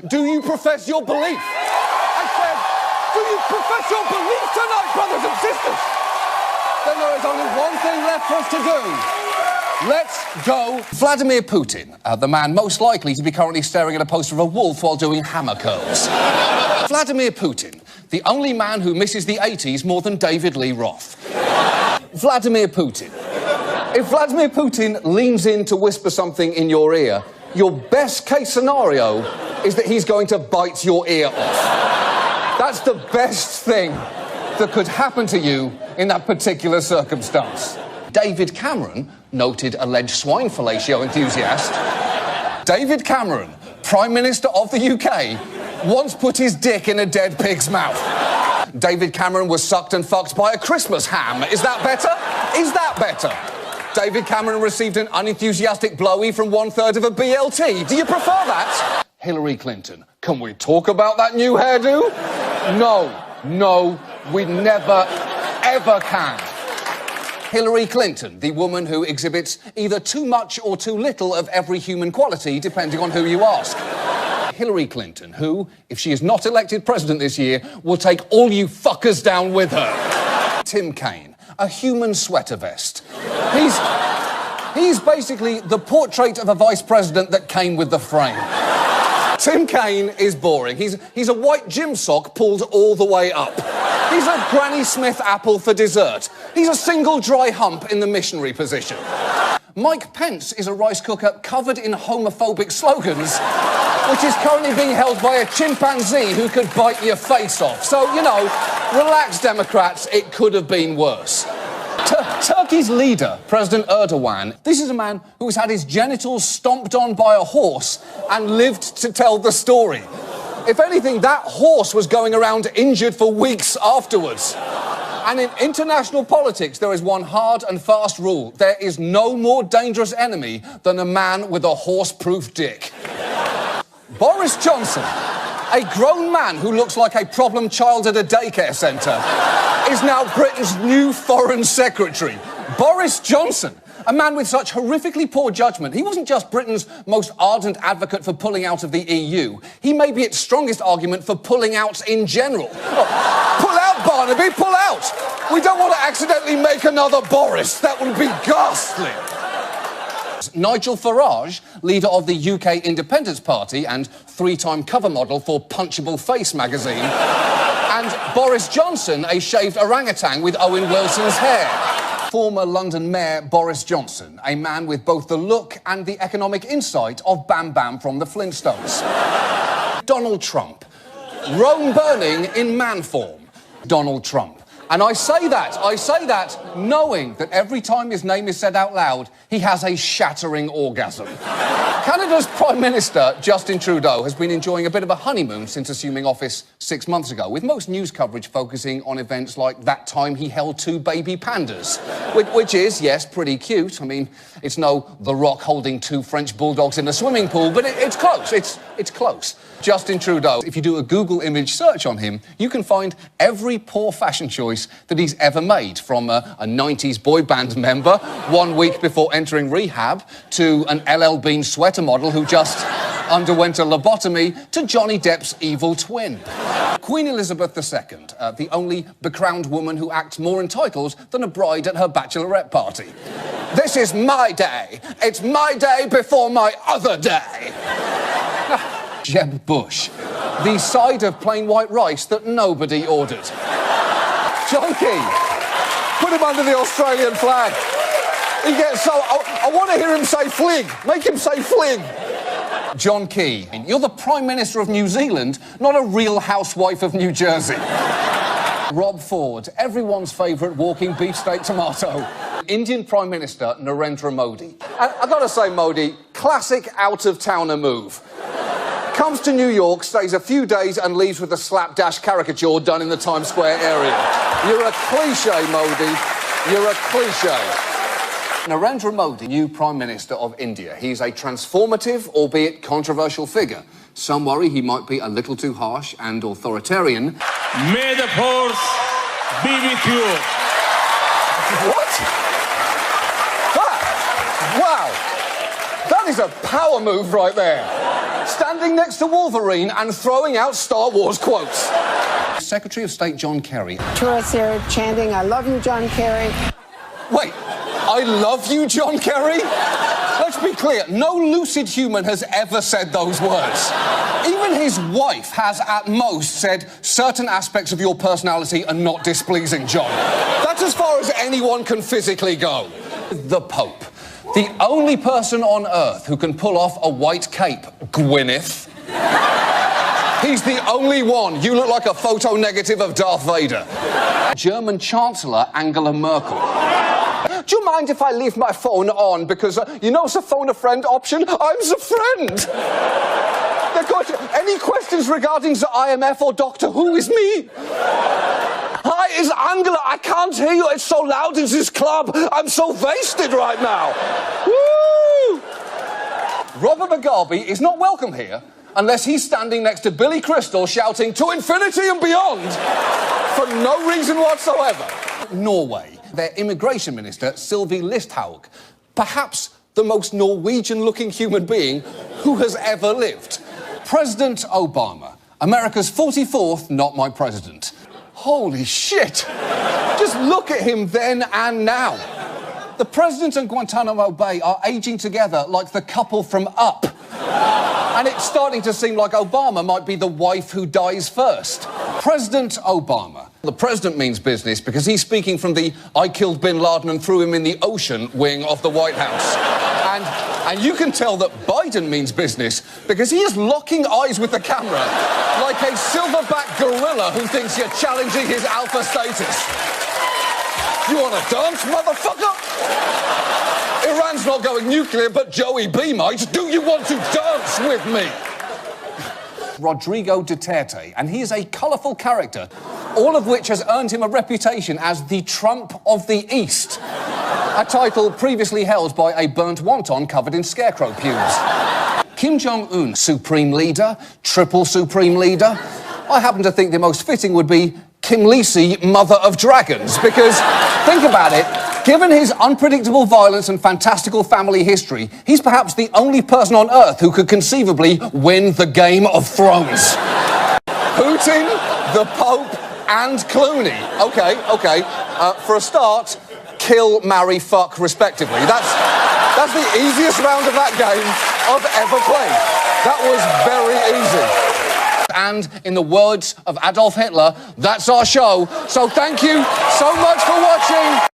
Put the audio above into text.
do you profess your belief? I said, do you profess your belief tonight, brothers and sisters? Then there is only one thing left for us to do. Let's go. Vladimir Putin, the man most likely to be currently staring at a poster of a wolf while doing hammer curls. Vladimir Putin, the only man who misses the 80s more than David Lee Roth. Vladimir Putin. If Vladimir Putin leans in to whisper something in your ear, your best case scenario is that he's going to bite your ear off. That's the best thing that could happen to you in that particular circumstance. David Cameron, noted alleged swine fellatio enthusiast. David Cameron, Prime Minister of the UK, once put his dick in a dead pig's mouth. David Cameron was sucked and fucked by a Christmas ham. Is that better? Is that better? David Cameron received an unenthusiastic blowy from 1/3 of a BLT. Do you prefer that? Hillary Clinton, can we talk about that new hairdo? No, we never, ever can. Hillary Clinton, the woman who exhibits either too much or too little of every human quality, depending on who you ask. Hillary Clinton, who, if she is not elected president this year, will take all you fuckers down with her. Tim Kaine, a human sweater vest. He's basically the portrait of a vice president that came with the frame. Tim Kaine is boring. He's a white gym sock pulled all the way up. He's a Granny Smith apple for dessert. He's a single dry hump in the missionary position. Mike Pence is a rice cooker covered in homophobic slogans, which is currently being held by a chimpanzee who could bite your face off. So, you know, relax, Democrats, it could have been worse. Turkey's leader, President Erdogan, this is a man who has had his genitals stomped on by a horse and lived to tell the story. If anything, that horse was going around injured for weeks afterwards. And in international politics, there is one hard and fast rule. There is no more dangerous enemy than a man with a horse-proof dick. Boris Johnson, a grown man who looks like a problem child at a daycare centre, is now Britain's new foreign secretary. Boris Johnson, a man with such horrifically poor judgment. He wasn't just Britain's most ardent advocate for pulling out of the EU. He may be its strongest argument for pulling out in general. Pull out, Barnaby, pull out! We don't want to accidentally make another Boris. That would be ghastly. Nigel Farage, leader of the UK Independence Party and three-time cover model for Punchable Face magazine, and Boris Johnson, a shaved orangutan with Owen Wilson's hair. Former London Mayor Boris Johnson, a man with both the look and the economic insight of Bam Bam from the Flintstones. Donald Trump, Rome burning in man form. Donald Trump. And I say that knowing that every time his name is said out loud, he has a shattering orgasm. Canada's Prime Minister, Justin Trudeau, has been enjoying a bit of a honeymoon since assuming office 6 months ago, with most news coverage focusing on events like that time he held 2 baby pandas, which is, yes, pretty cute. I mean, it's no The Rock holding 2 French bulldogs in a swimming pool, but it's close. It's close. Justin Trudeau, if you do a Google image search on him, you can find every poor fashion choice that he's ever made, from a 90s boy band member 1 week before entering rehab, to an LL Bean sweater model who just underwent a lobotomy, to Johnny Depp's evil twin. Queen Elizabeth II, the only becrowned woman who acts more entitled than a bride at her bachelorette party. This is my day. It's my day before my other day. Jeb Bush, the side of plain white rice that nobody ordered. John Key, put him under the Australian flag. He gets so... I want to hear him say flig. Make him say flig. John Key, you're the Prime Minister of New Zealand, not a real housewife of New Jersey. Rob Ford, everyone's favourite walking beefsteak tomato. Indian Prime Minister Narendra Modi. And I've got to say, Modi, classic out-of-towner move. Comes to New York, stays a few days and leaves with a slapdash caricature done in the Times Square area. You're a cliché, Modi. You're a cliché. Narendra Modi, new Prime Minister of India. He's a transformative, albeit controversial figure. Some worry he might be a little too harsh and authoritarian. May the force be with you. What? Wow. That is a power move right there. standing next to Wolverine and throwing out Star Wars quotes. Secretary of State John Kerry. Tourists here chanting, "I love you, John Kerry." Wait, I love you, John Kerry? Let's be clear, no lucid human has ever said those words. Even his wife has at most said certain aspects of your personality are not displeasing, John. That's as far as anyone can physically go. The Pope. The only person on Earth who can pull off a white cape, Gwyneth. He's the only one. You look like a photo negative of Darth Vader. German Chancellor Angela Merkel. Do you mind if I leave my phone on? Because, you know, it's a phone a friend option. I'm the friend. Any questions regarding the IMF or Doctor Who is me? Hi, it's Angela. I can't hear you. It's so loud in this club. I'm so wasted right now. Woo! Robert Mugabe is not welcome here unless he's standing next to Billy Crystal shouting "to infinity and beyond" for no reason whatsoever. Norway. Their immigration minister, Sylvie Listhaug, perhaps the most Norwegian-looking human being who has ever lived. President Obama, America's 44th not my president. Holy shit! Just look at him then and now. The president and Guantanamo Bay are aging together like the couple from Up. And it's starting to seem like Obama might be the wife who dies first. President Obama. The president means business because he's speaking from the "I killed bin Laden and threw him in the ocean" wing of the White House. And you can tell that Biden means business because he is locking eyes with the camera like a silverback gorilla who thinks you're challenging his alpha status. You want to dance, motherfucker? Iran's not going nuclear, but Joey B might. Do you want to dance with me? Rodrigo Duterte, and he is a colourful character, all of which has earned him a reputation as the Trump of the East, a title previously held by a burnt wonton covered in scarecrow pubes. Kim Jong-un, Supreme Leader, Triple Supreme Leader. I happen to think the most fitting would be Kim Lisi, Mother of Dragons, because, think about it, given his unpredictable violence and fantastical family history, he's perhaps the only person on Earth who could conceivably win the Game of Thrones. Putin, the Pope, and Clooney. Okay. For a start, kill, marry, fuck, respectively. That's the easiest round of that game I've ever played. That was very easy. And in the words of Adolf Hitler, that's our show. So thank you so much for watching.